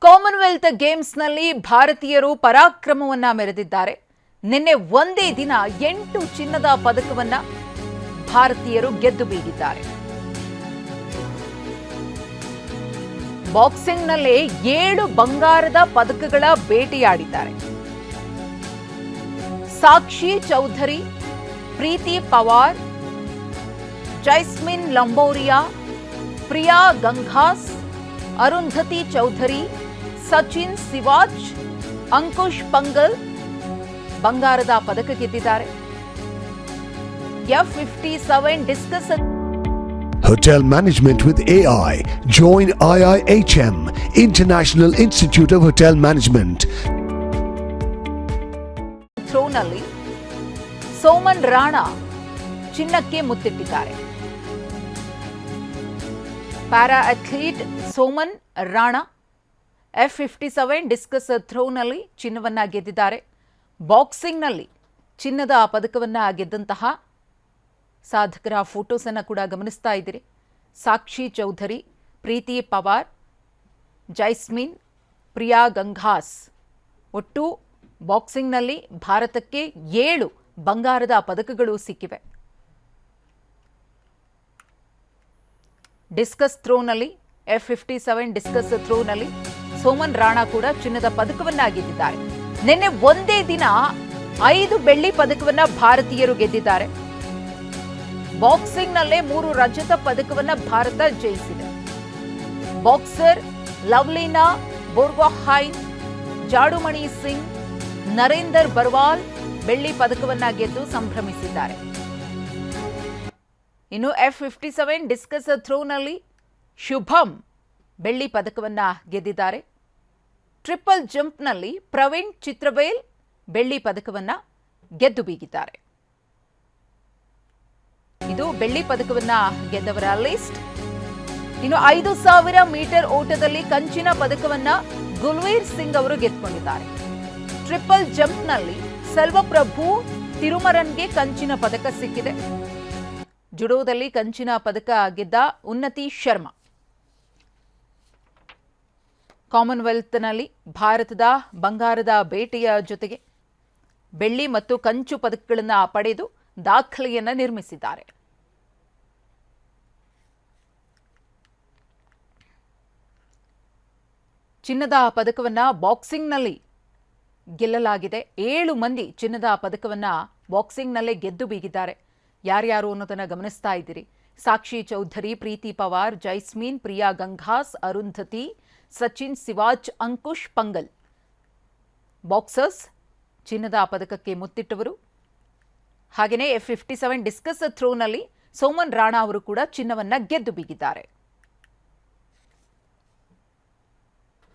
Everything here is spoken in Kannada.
ಕಾಮನ್ವೆಲ್ತ್ ಗೇಮ್ಸ್ನಲ್ಲಿ ಭಾರತೀಯರು ಪರಾಕ್ರಮವನ್ನ ಮೆರೆದಿದ್ದಾರೆ. ನಿನ್ನೆ ಒಂದೇ ದಿನ 8 ಚಿನ್ನದ ಪದಕವನ್ನ ಭಾರತೀಯರು ಗೆದ್ದು ಬೀಗಿದ್ದಾರೆ. ಬಾಕ್ಸಿಂಗ್ನಲ್ಲೇ 7 ಬಂಗಾರದ ಪದಕಗಳ ಬೇಟೆಯಾಡಿದ್ದಾರೆ. ಸಾಕ್ಷಿ ಚೌಧರಿ, ಪ್ರೀತಿ ಪವಾರ್, ಜೈಸ್ಮಿನ್ ಲಂಬೋರಿಯಾ, ಪ್ರಿಯಾ ಗಂಘಾಸ್, ಅರುಂಧತಿ ಚೌಧರಿ, ಸಚಿನ್ ಸಿವಾಚ್, ಅಂಕುಶ್ ಪಂಗಲ್ ಬಂಗಾರದ ಪದಕ ಗೆದ್ದಿದ್ದಾರೆ. F57 discuss Hotel Management with AI. Join IIHM, International Institute of Hotel Management. ಥ್ರೋನಲ್ಲಿ ಸೋಮನ್ ರಾಣಾ ಚಿನ್ನಕ್ಕೆ ಮುತ್ತಿಟ್ಟಿದ್ದಾರೆ. Para athlete Soman Rana F57 discus ಥ್ರೋನಲ್ಲಿ ಚಿನ್ನವನ್ನ ಗೆದ್ದಿದ್ದಾರೆ. ಬಾಕ್ಸಿಂಗ್ನಲ್ಲಿ ಚಿನ್ನದ ಪದಕವನ್ನ ಗೆದ್ದಂತಹ ಸಾಧಕರ ಫೋಟೋಸ್ ಅನ್ನು ಕೂಡ ಗಮನಿಸ್ತಾ ಇದ್ದೀರಿ. ಸಾಕ್ಷಿ ಚೌಧರಿ, ಪ್ರೀತಿ ಪವಾರ್, ಜೈಸ್ಮಿನ್, ಪ್ರಿಯಾ ಗಂಘಾಸ್. ಒಟ್ಟು ಬಾಕ್ಸಿಂಗ್ನಲ್ಲಿ ಭಾರತಕ್ಕೆ 7 ಬಂಗಾರದ ಪದಕಗಳು ಸಿಕ್ಕಿವೆ. ಡಿಸ್ಕಸ್ ಥ್ರೋನಲ್ಲಿ F57 ಡಿಸ್ಕಸ್ ಥ್ರೋನಲ್ಲಿ ಸೋಮನ್ ರಾಣಾ ಕೂಡ ಚಿನ್ನದ ಪದಕವನ್ನ ಗೆದ್ದಿದ್ದಾರೆ. ನಿನ್ನೆ ಒಂದೇ ದಿನ 5 ಬೆಳ್ಳಿ ಪದಕವನ್ನ ಭಾರತೀಯರು ಗೆದ್ದಿದ್ದಾರೆ. ಬಾಕ್ಸಿಂಗ್ನಲ್ಲೇ 3 ರಜತ ಪದಕವನ್ನ ಭಾರತ ಜಯಿಸಿದೆ. ಬಾಕ್ಸರ್ ಲವ್ಲಿನಾ ಬೋರ್ಗೊಹೈನ್, ಜಾಡುಮಣಿ ಸಿಂಗ್, ನರೇಂದರ್ ಬರ್ವಾಲ್ ಬೆಳ್ಳಿ ಪದಕವನ್ನ ಗೆದ್ದು ಸಂಭ್ರಮಿಸಿದ್ದಾರೆ. ಇನ್ನು F57 ಡಿಸ್ಕಸ್ ಥ್ರೋನಲ್ಲಿ ಶುಭಂ ಬೆಳ್ಳಿ ಪದಕವನ್ನ ಗೆದ್ದಿದ್ದಾರೆ. ಟ್ರಿಪಲ್ ಜಂಪ್ನಲ್ಲಿ ಪ್ರವೀಣ್ ಚಿತ್ರವೇಲ್ ಬೆಳ್ಳಿ ಪದಕವನ್ನ ಗೆದ್ದು ಬೀಗಿದ್ದಾರೆ. ಇದು ಬೆಳ್ಳಿ ಪದಕವನ್ನ ಗೆದ್ದವರ ಲಿಸ್ಟ್. ಇನ್ನು 5000 ಮೀಟರ್ ಓಟದಲ್ಲಿ ಕಂಚಿನ ಪದಕವನ್ನ ಗುಲ್ವೀರ್ ಸಿಂಗ್ ಅವರು ಗೆದ್ದುಕೊಂಡಿದ್ದಾರೆ. ಟ್ರಿಪಲ್ ಜಂಪ್ನಲ್ಲಿ ಸೆಲ್ವಪ್ರಭು ತಿರುಮರನ್ಗೆ ಕಂಚಿನ ಪದಕ ಸಿಕ್ಕಿದೆ. ಜುಡೋದಲ್ಲಿ ಕಂಚಿನ ಪದಕ ಗೆದ್ದ ಉನ್ನತಿ ಶರ್ಮಾ. ಕಾಮನ್ವೆಲ್ತ್ನಲ್ಲಿ ಭಾರತದ ಬಂಗಾರದ ಬೇಟೆಯ ಜೊತೆಗೆ ಬೆಳ್ಳಿ ಮತ್ತು ಕಂಚು ಪದಕಗಳನ್ನು ಪಡೆದು ದಾಖಲೆಯನ್ನು ನಿರ್ಮಿಸಿದ್ದಾರೆ. ಚಿನ್ನದ ಪದಕವನ್ನ ಬಾಕ್ಸಿಂಗ್ನಲ್ಲಿ ಗೆಲ್ಲಲಾಗಿದೆ. 7 ಮಂದಿ ಚಿನ್ನದ ಪದಕವನ್ನ ಬಾಕ್ಸಿಂಗ್ನಲ್ಲೇ ಗೆದ್ದು ಬೀಗಿದ್ದಾರೆ. ಯಾರ್ಯಾರು ಅನ್ನೋದನ್ನ ಗಮನಿಸ್ತಾ ಇದ್ದೀರಿ. ಸಾಕ್ಷಿ ಚೌಧರಿ, ಪ್ರೀತಿ ಪವಾರ್, ಜೈಸ್ಮಿನ್, ಪ್ರಿಯಾ ಗಂಘಾಸ್, ಅರುಂಧತಿ, ಸಚಿನ್ ಸಿವಾಚ್, ಅಂಕುಶ್ ಪಂಗಲ್ ಬಾಕ್ಸರ್ಸ್ ಚಿನ್ನದ ಪದಕಕ್ಕೆ ಮುತ್ತಿಟ್ಟವರು. ಹಾಗೆಯೇ F57 ಡಿಸ್ಕಸ್ ಥ್ರೋನಲ್ಲಿ ಸೋಮನ್ ರಾಣಾ ಅವರು ಕೂಡ ಚಿನ್ನವನ್ನ ಗೆದ್ದು ಬೀಗಿದ್ದಾರೆ.